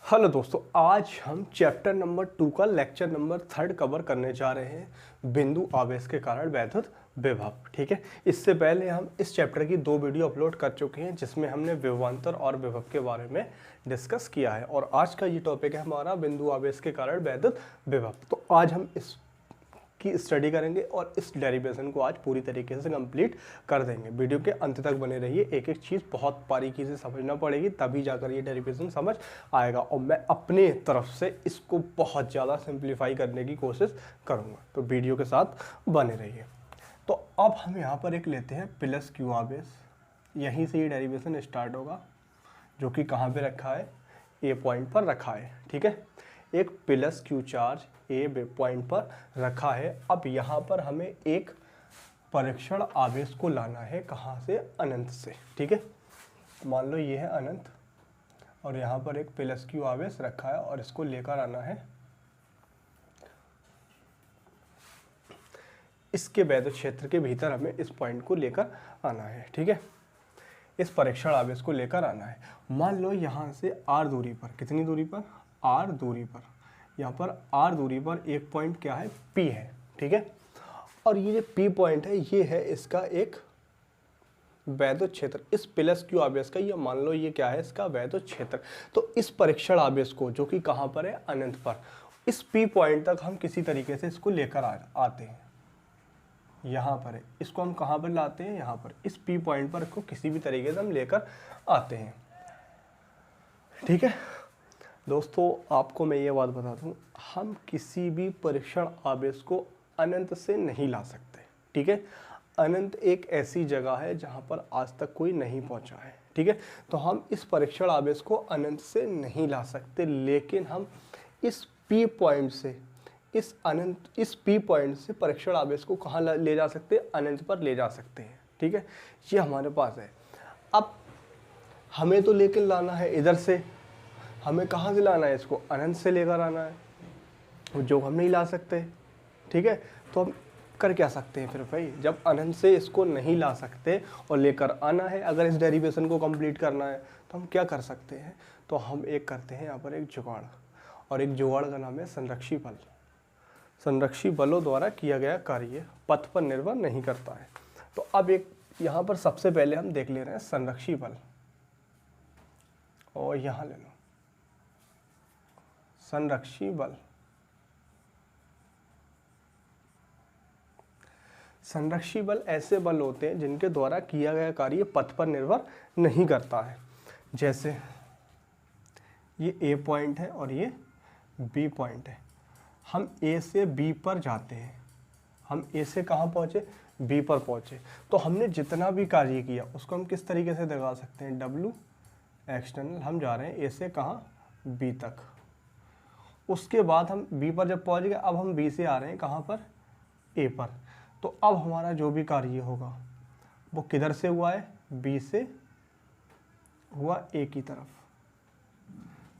Hello दोस्तों, आज हम चैप्टर नंबर 2 का लेक्चर नंबर 3 कवर करने जा रहे हैं। बिंदु आवेश के कारण वैद्युत विभव। ठीक है, इससे पहले हम इस चैप्टर की 2 वीडियो अपलोड कर चुके हैं जिसमें हमने विभवांतर और विभव के बारे में डिस्कस किया है और आज का ये टॉपिक है हमारा बिंदु आवेश के कारण वैद्युत विभव। तो आज हम इस की स्टडी करेंगे और इस डेरिवेशन को आज पूरी तरीके से कंप्लीट कर देंगे। वीडियो के अंत तक बने रहिए, एक एक चीज़ बहुत बारीकी से समझना पड़ेगी तभी जाकर ये डेरिवेशन समझ आएगा और मैं अपने तरफ से इसको बहुत ज़्यादा सिंप्लीफाई करने की कोशिश करूँगा। तो वीडियो के साथ बने रहिए। तो अब हम यहाँ पर एक लेते हैं प्लस क्यू आवेश, यहीं से ये डेरिवेशन स्टार्ट होगा जो कि कहाँ पर रखा है, ए पॉइंट पर रखा है। ठीक है, एक प्लस क्यू चार्ज ए पॉइंट पर रखा है। अब यहाँ पर हमें एक परीक्षण आवेश को लाना है, कहाँ से, अनंत से। ठीक है, मान लो ये है अनंत और यहाँ पर एक प्लस क्यू आवेश रखा है और इसको लेकर आना है इसके वैद्युत क्षेत्र के भीतर। हमें इस पॉइंट को लेकर आना है। ठीक है, इस परीक्षण आवेश को लेकर आना है। मान लो यहाँ से आर दूरी पर, कितनी दूरी पर, आर दूरी पर, यहाँ पर आर दूरी पर एक पॉइंट क्या है, पी है। ठीक है, और ये जो पी पॉइंट है ये है इसका एक वैद्युत क्षेत्र। इस प्लस क्यू आवेश का ये मान लो ये क्या है, इसका वैद्युत क्षेत्र। तो इस परीक्षण आवेश को जो कि कहाँ पर है, अनंत पर, इस पी पॉइंट तक हम किसी तरीके से इसको लेकर आते हैं। यहाँ पर है, इसको हम कहाँ पर लाते हैं, यहाँ पर इस पी पॉइंट पर इसको किसी भी तरीके से हम लेकर आते हैं। ठीक है दोस्तों, आपको मैं ये बात बता दूं, हम किसी भी परीक्षण आवेश को अनंत से नहीं ला सकते। ठीक है, अनंत एक ऐसी जगह है जहां पर आज तक कोई नहीं पहुंचा है। ठीक है, तो हम इस परीक्षण आवेश को अनंत से नहीं ला सकते, लेकिन हम इस पी पॉइंट से इस पी पॉइंट से परीक्षण आवेश को कहाँ ले जा सकते हैं, अनंत पर ले जा सकते हैं। ठीक है, ये हमारे पास है। अब हमें तो लेकिन लाना है इधर से, हमें कहाँ से लाना है, इसको अनंत से लेकर आना है, जो हम नहीं ला सकते। ठीक है, तो हम कर क्या सकते हैं फिर भाई, जब अनंत से इसको नहीं ला सकते और लेकर आना है, अगर इस डेरिवेशन को कंप्लीट करना है तो हम क्या कर सकते हैं, तो हम एक करते हैं यहाँ पर एक जुगाड़, और एक जुगाड़ का नाम है संरक्षी बल। संरक्षी बलों द्वारा किया गया कार्य पथ पर निर्भर नहीं करता है। तो अब एक यहाँ पर सबसे पहले हम देख ले रहे हैं संरक्षी बल, और यहाँ ले लो संरक्षी बल। संरक्षी बल ऐसे बल होते हैं जिनके द्वारा किया गया कार्य पथ पर निर्भर नहीं करता है। जैसे ये ए पॉइंट है और ये बी पॉइंट है, हम ए से बी पर जाते हैं, हम ए से कहाँ पहुँचे, बी पर पहुँचे, तो हमने जितना भी कार्य किया उसको हम किस तरीके से दिखा सकते हैं, डब्ल्यू एक्सटर्नल। हम जा रहे हैं ए से कहाँ, बी तक। उसके बाद हम बी पर जब पहुंच गए, अब हम बी से आ रहे हैं कहाँ पर, ए पर। तो अब हमारा जो भी कार्य होगा वो किधर से हुआ है, बी से हुआ ए की तरफ।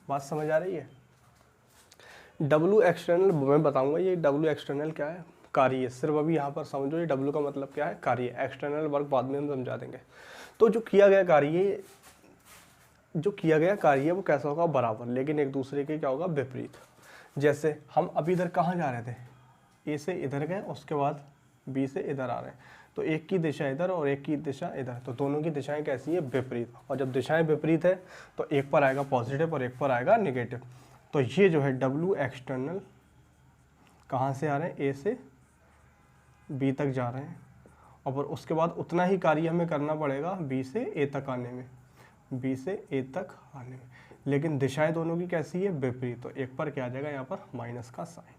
बात समझ आ रही है। डब्ल्यू एक्सटर्नल मैं बताऊंगा, ये डब्ल्यू एक्सटर्नल क्या है, कार्य। सिर्फ अभी यहाँ पर समझो ये डब्ल्यू का मतलब क्या है, कार्य। एक्सटर्नल वर्क बाद में हम समझा देंगे। तो जो किया गया कार्य वो कैसा होगा, बराबर, लेकिन एक दूसरे के क्या होगा, विपरीत। जैसे हम अभी इधर कहाँ जा रहे थे, ए से इधर गए, उसके बाद बी से इधर आ रहे हैं, तो एक की दिशा इधर और एक की दिशा इधर, तो दोनों की दिशाएं कैसी है, विपरीत। और जब दिशाएं विपरीत है तो एक पर आएगा पॉजिटिव और एक पर आएगा नेगेटिव। तो ये जो है डब्ल्यू एक्सटर्नल कहाँ से आ रहे हैं, ए से बी तक जा रहे हैं, और उसके बाद उतना ही कार्य हमें करना पड़ेगा बी से ए तक आने में, बी से ए तक आने में, लेकिन दिशाएं दोनों की कैसी है, विपरीत। तो एक पर क्या आ जाएगा, यहाँ पर माइनस का साइन।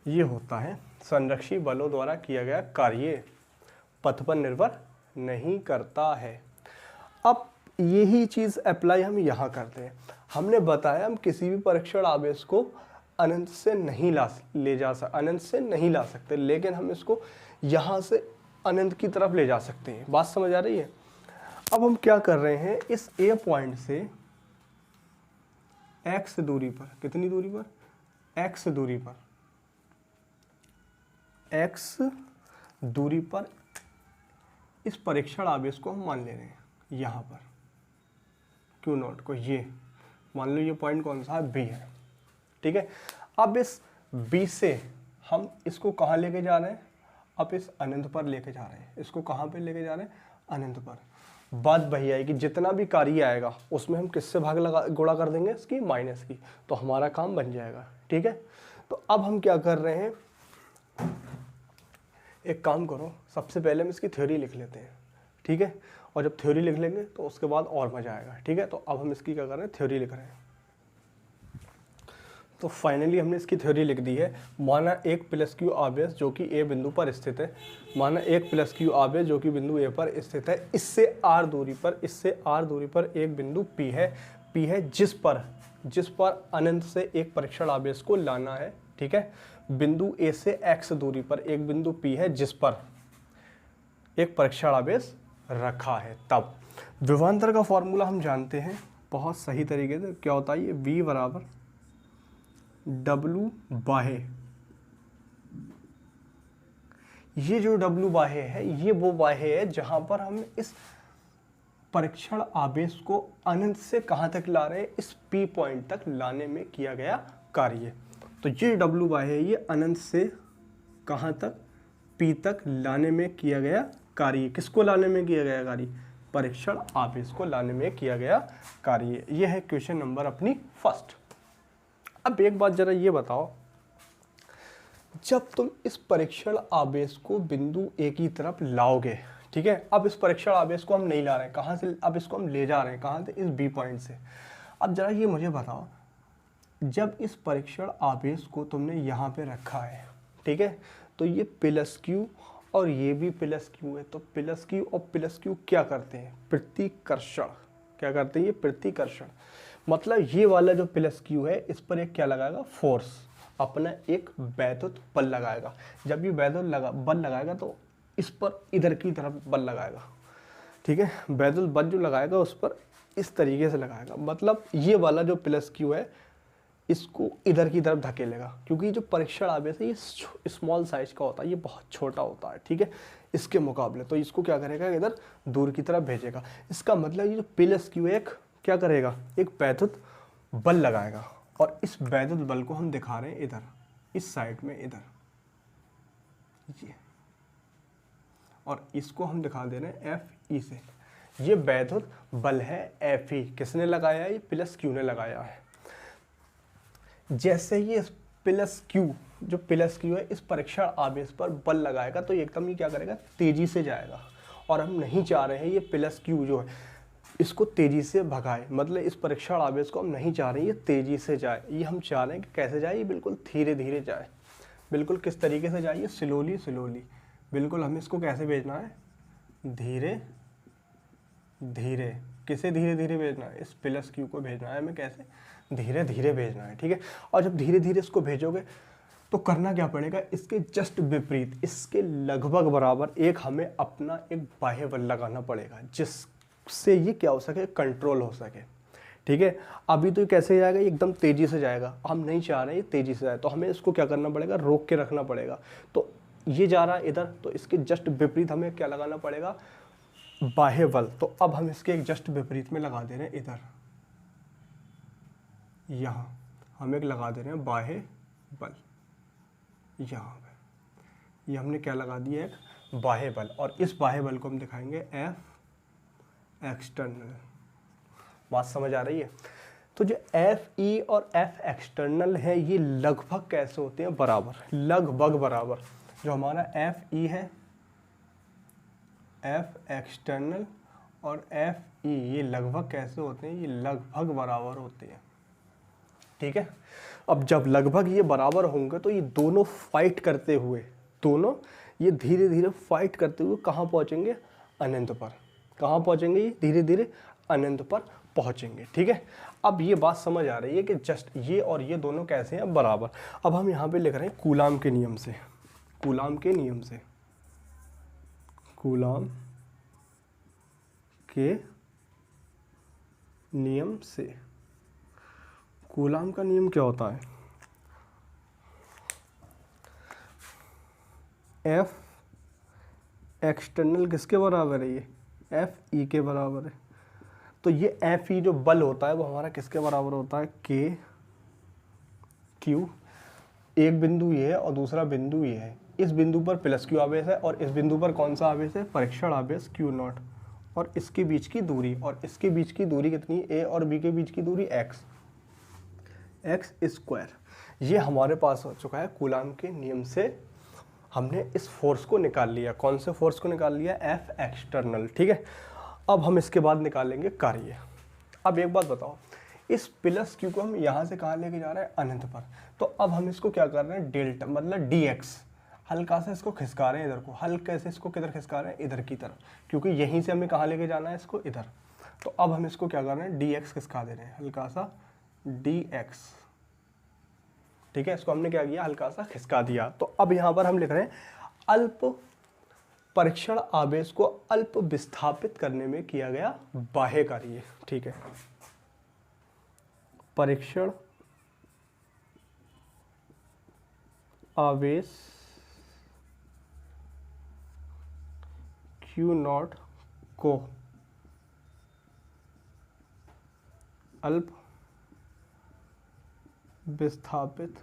ये होता है संरक्षी बलों द्वारा किया गया कार्य पथ पर निर्भर नहीं करता है। अब यही चीज़ अप्लाई हम यहाँ करते हैं। हमने बताया हम किसी भी परीक्षण आवेश को अनंत से नहीं ला सकते, लेकिन हम इसको यहाँ से अनंत की तरफ ले जा सकते हैं। बात समझ आ रही है। अब हम क्या कर रहे हैं, इस ए पॉइंट से एक्स दूरी पर, कितनी दूरी पर, एक्स दूरी पर, एक्स दूरी पर इस परीक्षण आवेश को हम मान ले रहे हैं यहाँ पर, क्यू नॉट को ये मान लो ये पॉइंट कौन सा है, बी है, ठीक है। अब इस बी से हम इसको कहाँ लेके जा रहे हैं, अब इस अनंत पर लेके जा रहे हैं, इसको कहाँ पे लेके जा रहे हैं, अनंत पर। बात वही है कि जितना भी कार्य आएगा उसमें हम किससे भाग लगा गुणा कर देंगे, इसकी माइनस की, तो हमारा काम बन जाएगा, ठीक है। तो अब हम क्या कर रहे हैं, एक काम करो, सबसे पहले हम इसकी थ्योरी लिख लेते हैं, ठीक है। और जब थ्योरी लिख लेंगे तो उसके बाद और मजा आएगा, ठीक है। तो अब हम इसकी क्या कर रहे हैं, थ्योरी लिख रहे हैं। तो फाइनली हमने इसकी थ्योरी लिख दी है। माना एक प्लस क्यू आवेश जो कि ए बिंदु पर स्थित है, माना एक प्लस क्यू आवेश जो कि बिंदु ए पर स्थित है, इससे आर दूरी पर एक बिंदु पी है जिस पर अनंत से एक परीक्षण आवेश को लाना है, ठीक है। बिंदु ए से एक्स दूरी पर एक बिंदु पी है जिस पर एक परीक्षण आवेश रखा है। तब विभवांतर का फॉर्मूला हम जानते हैं बहुत सही तरीके से, क्या होता है ये, V बराबर W बाहे। ये जो W बाहे है ये वो बाहे है जहां पर हम इस परीक्षण आवेश को अनंत से कहां तक ला रहे हैं, इस P पॉइंट तक लाने में किया गया कार्य। तो ये W बाहे है, ये अनंत से कहां तक, P तक लाने में किया गया कार्य। किसको लाने में किया गया कार्य, परीक्षण आवेश को लाने में किया गया कार्य। यह है क्वेश्चन नंबर अपनी फर्स्ट। अब एक बात जरा ये बताओ, जब तुम इस परीक्षण आवेश को बिंदु ए की तरफ लाओगे, ठीक है। अब इस परीक्षण आवेश को हम नहीं ला रहे हैं, कहाँ से, अब इसको हम ले जा रहे हैं कहाँ से, इस बी पॉइंट से। अब जरा ये मुझे बताओ, जब इस परीक्षण आवेश को तुमने यहाँ पे रखा है, ठीक है, तो ये प्लस क्यू और ये भी प्लस क्यू है। तो प्लस क्यू और प्लस क्यू क्या करते हैं, प्रतिकर्षण। क्या करते हैं ये, प्रतिकर्षण। मतलब ये वाला जो प्लस क्यू है इस पर एक क्या लगाएगा, फोर्स, अपना एक वैद्युत बल लगाएगा। जब ये वैद्युत बल लगाएगा तो इस पर इधर की तरफ बल लगाएगा, ठीक है। वैद्युत बल जो लगाएगा उस पर इस तरीके से लगाएगा। मतलब ये वाला जो प्लस क्यू है इसको इधर की तरफ धकेलेगा, क्योंकि जो परीक्षण आवेश है ये स्मॉल साइज का होता है, ये बहुत छोटा होता है, ठीक है, इसके मुकाबले। तो इसको क्या करेगा, इधर दूर की तरफ भेजेगा। इसका मतलब ये जो प्लस क्यू एक क्या करेगा, एक वैद्युत बल लगाएगा, और इस वैद्युत बल को हम दिखा रहे हैं इधर, इस साइड में इधर, ये, और इसको हम दिखा दे रहे हैं एफ ई से। ये वैद्युत बल है एफ ई, किसने लगाया है, ये प्लस क्यू ने लगाया है। जैसे ही इस प्लस क्यू, जो प्लस क्यू है इस परीक्षण आवेश पर बल लगाएगा तो एकदम ये क्या करेगा, तेजी से जाएगा। और हम नहीं चाह रहे हैं ये प्लस क्यू जो है इसको तेजी से भगाए, मतलब इस परीक्षण आवेश को हम नहीं चाह रहे हैं ये तेजी से जाए। ये हम चाह रहे हैं कि कैसे जाए, ये बिल्कुल धीरे धीरे जाए। बिल्कुल किस तरीके से जाए, स्लोली स्लोली। बिल्कुल हमें इसको कैसे भेजना है, धीरे धीरे। किसे धीरे धीरे भेजना है, इस प्लस क्यू को भेजना है हमें, कैसे, धीरे धीरे भेजना है, ठीक है। और जब धीरे धीरे इसको भेजोगे तो करना क्या पड़ेगा, इसके जस्ट विपरीत, इसके लगभग बराबर एक हमें अपना एक बाह्य बल लगाना पड़ेगा, जिससे ये क्या हो सके, कंट्रोल हो सके, ठीक है। अभी तो कैसे जाएगा, एकदम तेजी से जाएगा, हम नहीं चाह रहे ये तेजी से जाए, तो हमें इसको क्या करना पड़ेगा, रोक के रखना पड़ेगा। तो ये जा रहा है इधर, तो इसके जस्ट विपरीत हमें क्या लगाना पड़ेगा, बाह्य बल। तो अब हम इसके एक जस्ट विपरीत में लगा दे रहे हैं इधर, यहाँ हम एक लगा दे रहे हैं बाह्य बल, यहाँ पे ये हमने क्या लगा दिया, एक बाह्य बल। और इस बाह्य बल को हम दिखाएंगे एफ एक्सटर्नल। बात समझ आ रही है। तो जो एफ ई और एफ एक्सटर्नल है ये लगभग कैसे होते हैं, बराबर, लगभग बराबर। जो हमारा एफ ई है, एफ एक्सटर्नल और एफ ई, ये लगभग कैसे होते हैं, ये लगभग बराबर होते हैं, ठीक है। अब जब लगभग ये बराबर होंगे तो ये दोनों फाइट करते हुए, दोनों ये धीरे धीरे फाइट करते हुए कहाँ पहुँचेंगे, अनंत पर। कहाँ पहुँचेंगे, ये धीरे धीरे अनंत पर पहुँचेंगे, ठीक है। अब ये बात समझ आ रही है कि जस्ट ये और ये दोनों कैसे हैं, बराबर। अब हम यहाँ पे लिख रहे हैं कूलाम के नियम से, कूलाम के नियम से, कूलाम के नियम से। कूलाम का नियम क्या होता है, एफ एक्सटर्नल किसके बराबर है, ये एफ ई के बराबर है। तो ये एफ ई जो बल होता है वो हमारा किसके बराबर होता है, के क्यू, एक बिंदु ये है और दूसरा बिंदु ये है, इस बिंदु पर प्लस क्यू आवेश है और इस बिंदु पर कौन सा आवेश है, परीक्षण आवेश क्यू नॉट, और इसके बीच की दूरी, और इसके बीच की दूरी कितनी, ए और बी के बीच की दूरी एक्स स्क्वायर। ये हमारे पास हो चुका है कूलाम के नियम से हमने इस फोर्स को निकाल लिया। कौन से फोर्स को निकाल लिया, एफ एक्सटर्नल, ठीक है। अब हम इसके बाद निकालेंगे कार्य। अब एक बात बताओ, इस प्लस क्यू को हम यहाँ से कहाँ लेके जा रहे हैं, अनंत पर, तो अब हम इसको क्या कर रहे हैं, डेल्टा मतलब डी एक्स, हल्का से इसको खिसका रहे हैं इधर को, हल्के से इसको किधर खिसका रहे हैं, इधर की तरफ, क्योंकि यहीं से हमें कहाँ लेके जाना है, इसको इधर। तो अब हम इसको क्या कर रहे हैं, डी एक्स खिसका दे रहे हैं, हल्का सा डी एक्स, ठीक है। इसको हमने क्या किया, हल्का सा खिसका दिया। तो अब यहाँ पर हम लिख रहे हैं अल्प परीक्षण आवेश को अल्प विस्थापित करने में किया गया बाह्य कार्य, ठीक है। परीक्षण आवेश क्यू नॉट को अल्प विस्थापित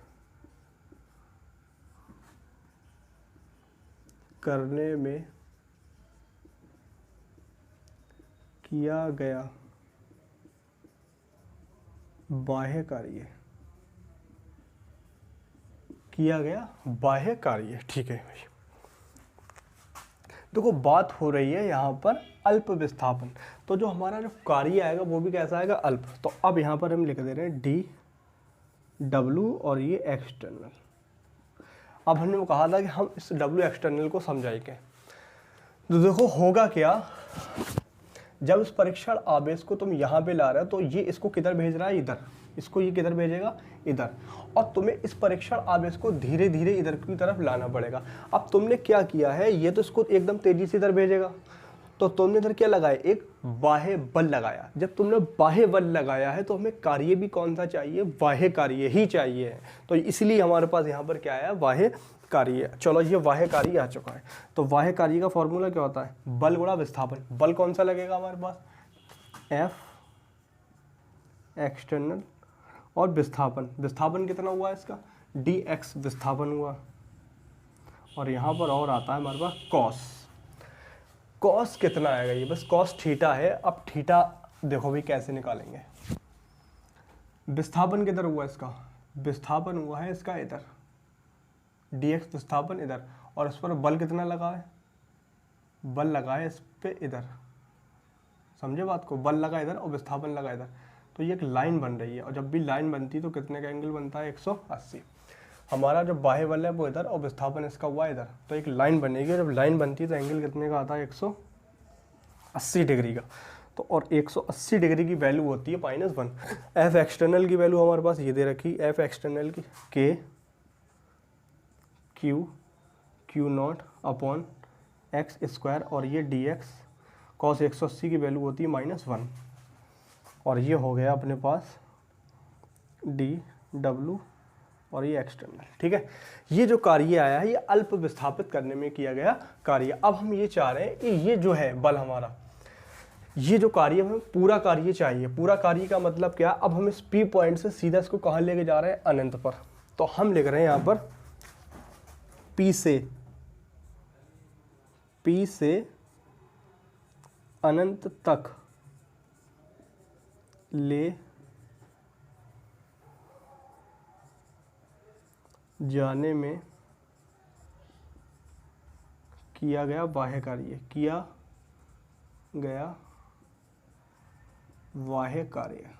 करने में किया गया बाह्य कार्य, किया गया बाह्य कार्य, ठीक है भाई। देखो बात हो रही है यहाँ पर अल्प विस्थापन, तो जो हमारा जो कार्य आएगा वो भी कैसा आएगा, अल्प। तो अब यहाँ पर हम लिख दे रहे हैं डी डब्ल्यू और ये एक्सटर्नल। अब हमने वो कहा था कि हम इस डब्ल्यू एक्सटर्नल को समझाएंगे। तो देखो होगा क्या, जब इस परीक्षण आवेश को तुम यहाँ पे ला रहे हो तो ये इसको किधर भेज रहा है, इधर, इसको ये किधर भेजेगा, इधर, और तुम्हें इस परीक्षण आवेश को धीरे धीरे इधर की तरफ लाना पड़ेगा। अब तुमने क्या किया है, ये तो इसको एकदम तेजी से इधर भेजेगा, तो तुमने इधर क्या लगाया, एक बाह्य बल लगाया। जब तुमने बाह्य बल लगाया है तो हमें कार्य भी कौन सा चाहिए, बाह्य कार्य ही चाहिए, तो इसलिए हमारे पास यहाँ पर क्या आया, बाह्य कार्य। चलो ये बाह्य कार्य आ चुका है। तो बाह्य कार्य का फॉर्मूला क्या होता है, बल गुणा विस्थापन। बल कौन सा लगेगा हमारे पास, एफ एक्सटर्नल, और विस्थापन, विस्थापन कितना हुआ इसका, डी एक्स विस्थापन हुआ, और यहाँ पर और आता है हमारे पास कॉस। कॉस कितना आएगा, ये बस कॉस थीटा है। अब थीटा देखो भी कैसे निकालेंगे, विस्थापन किधर हुआ इसका, विस्थापन हुआ है इसका इधर, डी एक्स विस्थापन इधर, और इस पर बल कितना लगा है, बल लगा है इस पे इधर, समझे बात को, बल लगा इधर और विस्थापन लगा इधर, तो ये एक लाइन बन रही है। और जब भी लाइन बनती है तो कितने का एंगल बनता है, 180। हमारा जो बाह्य बल है वो इधर और विस्थापन इसका हुआ इधर, तो एक लाइन बनेगी। जब लाइन बनती है तो एंगल कितने का आता है, 180 डिग्री का। तो और 180 डिग्री की वैल्यू होती है -1। एफ एक्सटर्नल की वैल्यू हमारे पास ये दे रखी, एफ एक्सटर्नल की के Q naught upon x square, और ये डी एक्स कॉस 180 की वैल्यू होती है -1, और ये हो गया अपने पास डी डब्ल्यू और ये एक्सटर्नल, ठीक है। ये जो कार्य आया है ये अल्प विस्थापित करने में किया गया कार्य। अब हम ये चाह रहे हैं कि ये जो है बल हमारा, ये जो कार्य हमें पूरा कार्य चाहिए। पूरा कार्य का मतलब क्या, अब हम इस P पॉइंट से सीधा इसको कहाँ लेके जा रहे हैं, अनंत पर। तो हम लिख रहे हैं यहाँ पर P से अनंत तक ले जाने में किया गया बाह्य कार्य, किया गया बाह्य कार्य,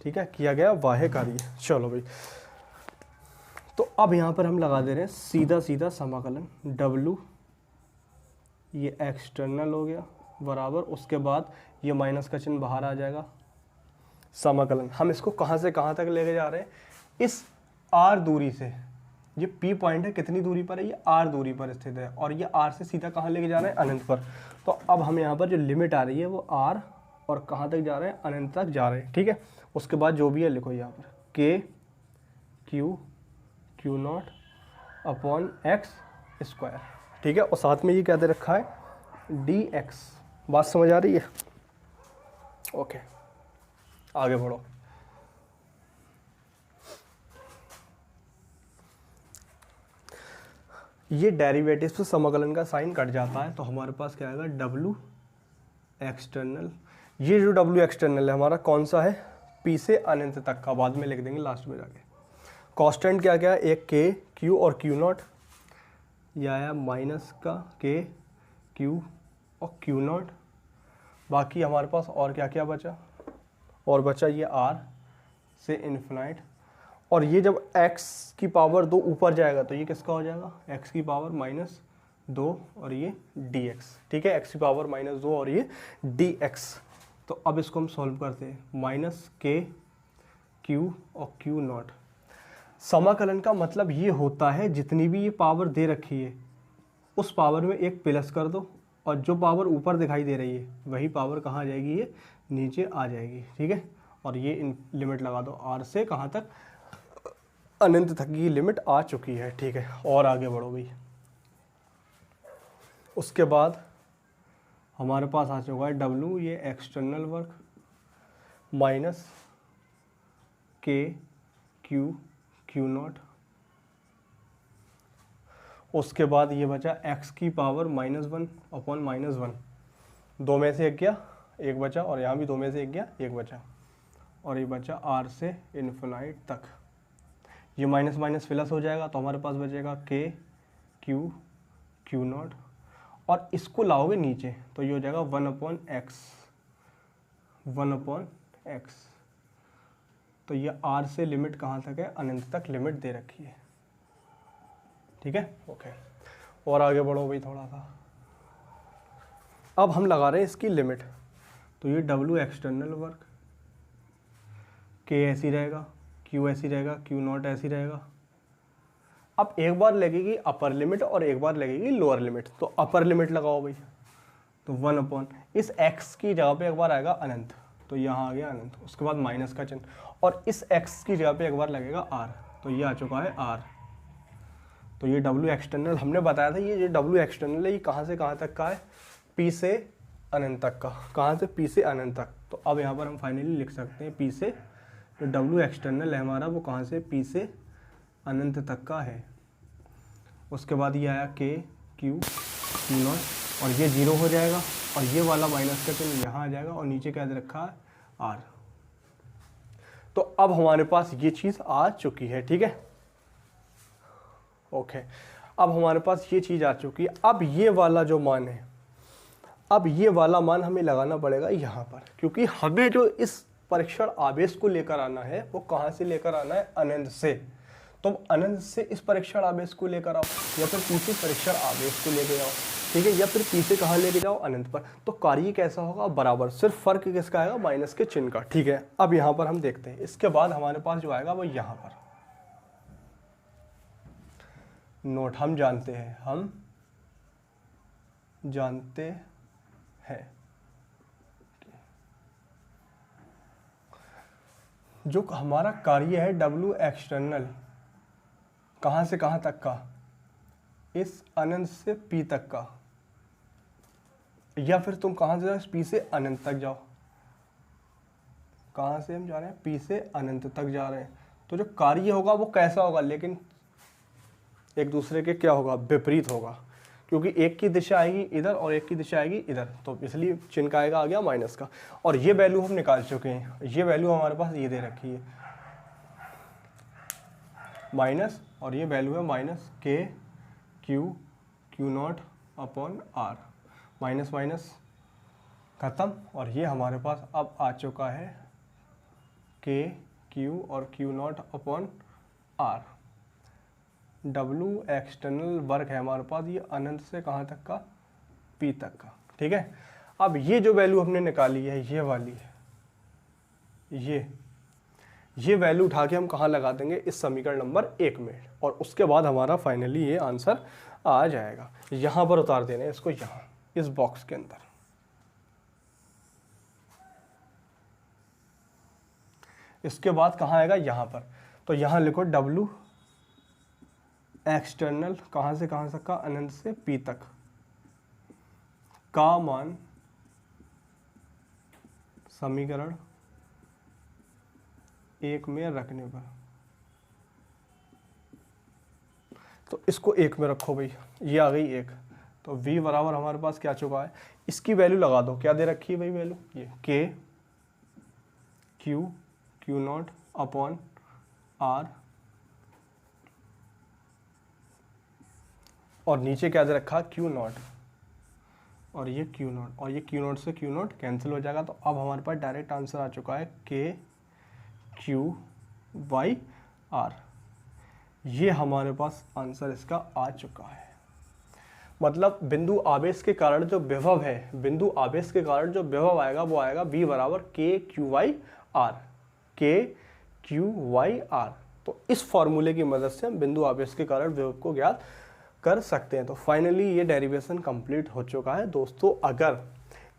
ठीक है, किया गया बाह्य कार्य। चलो भाई, तो अब यहाँ पर हम लगा दे रहे हैं सीधा सीधा समाकलन, W ये एक्सटर्नल हो गया बराबर, उसके बाद ये माइनस का चिन्ह बाहर आ जाएगा, समाकलन। हम इसको कहाँ से कहाँ तक लेके जा रहे हैं, इस R दूरी से, ये P पॉइंट है कितनी दूरी पर है, ये R दूरी पर स्थित है, और ये R से सीधा कहाँ लेके जा रहे हैं, अनंत पर। तो अब हम यहाँ पर जो लिमिट आ रही है वो R और कहाँ तक जा रहे हैं, अनंत तक जा रहे हैं, ठीक है। उसके बाद जो भी है लिखो यहाँ पर K Q naught upon x square, ठीक है, और साथ में ये क्या दे रखा है, डी एक्स। बात समझ आ रही है। ओके, आगे बढ़ो। ये डेरिवेटिव से समाकलन का साइन कट जाता है तो हमारे पास क्या आएगा, डब्ल्यू एक्सटर्नल। ये जो डब्ल्यू एक्सटर्नल है हमारा कौन सा है, पी से अनंत तक का, बाद में लिख देंगे लास्ट में जाके। कांस्टेंट क्या क्या है, एक के क्यू और क्यू नॉट, यह आया माइनस का के क्यू और क्यू नॉट। बाकी हमारे पास और क्या क्या बचा, और बचा ये आर से इन्फिनाइट। और ये जब x की पावर 2 ऊपर जाएगा तो ये किसका हो जाएगा, x की पावर -2 और ये dx। ठीक है, x की पावर -2 और ये dx। तो अब इसको हम सॉल्व करते हैं, माइनस के क्यू और क्यू नॉट। समाकलन का मतलब ये होता है जितनी भी ये पावर दे रखी है उस पावर में एक प्लस कर दो, और जो पावर ऊपर दिखाई दे रही है वही पावर कहाँ आ जाएगी, ये नीचे आ जाएगी। ठीक है, और ये लिमिट लगा दो, r से कहाँ तक, अनंत तक की लिमिट आ चुकी है। ठीक है, और आगे बढ़ो भाई। उसके बाद हमारे पास आ चुका है डब्ल्यू, ये external work, minus K Q Q not. उसके बाद ये बचा x की पावर -1 अपॉन -1, 2 में से 1 गया, 1 बचा, और यहाँ भी 2 में से 1 गया, 1 बचा, और ये बचा r से इन्फिनाइट तक। ये माइनस माइनस प्लस हो जाएगा तो हमारे पास बचेगा के क्यू क्यू नॉट, और इसको लाओगे नीचे तो ये हो जाएगा 1/x, 1/x। तो ये r से लिमिट कहाँ तक है, अनंत तक लिमिट दे रखी है। ठीक है, ओके, और आगे बढ़ो भाई थोड़ा सा। अब हम लगा रहे हैं इसकी लिमिट, तो ये डब्ल्यू एक्सटर्नल वर्क, के ऐसी रहेगा, क्यू ऐसी रहेगा, क्यू नॉट ऐसी रहेगा। अब एक बार लगेगी अपर लिमिट और एक बार लगेगी लोअर लिमिट, तो अपर लिमिट लगाओ भाई, तो 1 इस x की जगह पे एक बार आएगा अनंत, तो यहाँ आ गया अनंत, उसके बाद माइनस का चिन्ह, और इस x की जगह पे एक बार लगेगा r, तो ये आ चुका है r। तो ये W एक्सटर्नल हमने बताया था, ये जो W एक्सटर्नल है ये कहाँ से कहाँ तक का है, P से अनंत तक का, कहाँ से, P से अनंत तक। तो अब यहाँ पर हम फाइनली लिख सकते हैं P से, जो W एक्सटर्नल है हमारा वो कहाँ से, P से अनंत तक का है। उसके बाद ये आया K Q Q नॉट, और ये 0 हो जाएगा, और ये वाला माइनस का चिन्ह यहाँ आ जाएगा, और नीचे क्या दे रखा है, R। तो अब हमारे पास ये चीज़ आ चुकी है। ठीक है, ओके, अब हमारे पास ये चीज़ आ चुकी है। अब ये वाला जो मान है, अब ये वाला मान हमें लगाना पड़ेगा यहाँ पर, क्योंकि हमें जो इस परीक्षण आवेश को लेकर आना है वो कहाँ से लेकर आना है, अनंत से। तो अनंत से इस परीक्षण आवेश को लेकर आओ, या फिर पी से परीक्षण आवेश को लेकर आओ। ठीक है, या फिर पी से कहाँ लेके जाओ, अनंत पर। तो कार्य कैसा होगा, बराबर, सिर्फ फर्क किसका आएगा, माइनस के चिन्ह का। ठीक है, अब यहाँ पर हम देखते हैं, इसके बाद हमारे पास जो आएगा वो यहाँ पर नोट, हम जानते हैं जो हमारा कार्य है W एक्सटर्नल, कहाँ से कहाँ तक का, इस अनंत से P तक का, या फिर तुम कहाँ से जाओ, P से अनंत तक जाओ। कहाँ से हम जा रहे हैं, P से अनंत तक जा रहे हैं। तो जो कार्य होगा वो कैसा होगा, लेकिन एक दूसरे के क्या होगा, विपरीत होगा, क्योंकि एक की दिशा आएगी इधर और एक की दिशा आएगी इधर, तो इसलिए चिन्ह का आएगा, आ गया माइनस का। और ये वैल्यू हम निकाल चुके हैं, ये वैल्यू हमारे पास ये दे रखी है माइनस, और ये वैल्यू है minus K Q Q naught upon R, minus minus खत्म, और ये हमारे पास अब आ चुका है के क्यू और Q naught upon R. W external work है हमारे पास, ये अनंत से कहाँ तक का, P तक का। ठीक है, अब ये जो वैल्यू हमने निकाली है, ये वाली है, ये वैल्यू उठा के हम कहाँ लगा देंगे, इस समीकरण नंबर 1 में, और उसके बाद हमारा फाइनली ये आंसर आ जाएगा। यहाँ पर उतार देना है इसको, यहाँ इस बॉक्स के अंदर। इसके बाद कहाँ आएगा, यहाँ पर, तो यहाँ लिखो W एक्सटर्नल, कहाँ से कहाँ तक का, अनंत से P तक का मान समीकरण एक में रखने पर, तो इसको एक में रखो भाई, ये आ गई एक, तो v बराबर हमारे पास क्या चुका है, इसकी वैल्यू लगा दो, क्या दे रखी है भाई वैल्यू, ये k Q naught upon r, और नीचे क्या दे रखा, क्यू नॉट, और ये क्यू नॉट, और ये क्यू नॉट से क्यू नॉट कैंसिल हो जाएगा। तो अब हमारे पास डायरेक्ट आंसर आ चुका है k क्यू वाई आर, ये हमारे पास आंसर इसका आ चुका है। मतलब बिंदु आवेश के कारण जो विभव है, बिंदु आवेश के कारण जो विभव आएगा वो आएगा v बराबर के क्यू वाई आर, के क्यू वाई आर। तो इस फॉर्मूले की मदद से हम बिंदु आवेश के कारण विभव को ज्ञात कर सकते हैं। तो फाइनली ये डेरिवेशन कंप्लीट हो चुका है दोस्तों। अगर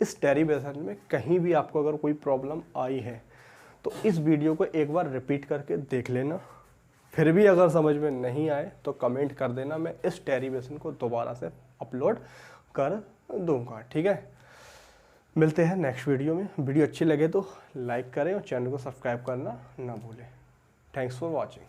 इस डेरिवेशन में कहीं भी आपको अगर कोई प्रॉब्लम आई है तो इस वीडियो को एक बार रिपीट करके देख लेना, फिर भी अगर समझ में नहीं आए तो कमेंट कर देना, मैं इस डेरिवेशन को दोबारा से अपलोड कर दूंगा, ठीक है। मिलते हैं नेक्स्ट वीडियो में। वीडियो अच्छी लगे तो लाइक करें और चैनल को सब्सक्राइब करना ना भूलें। Thanks for watching.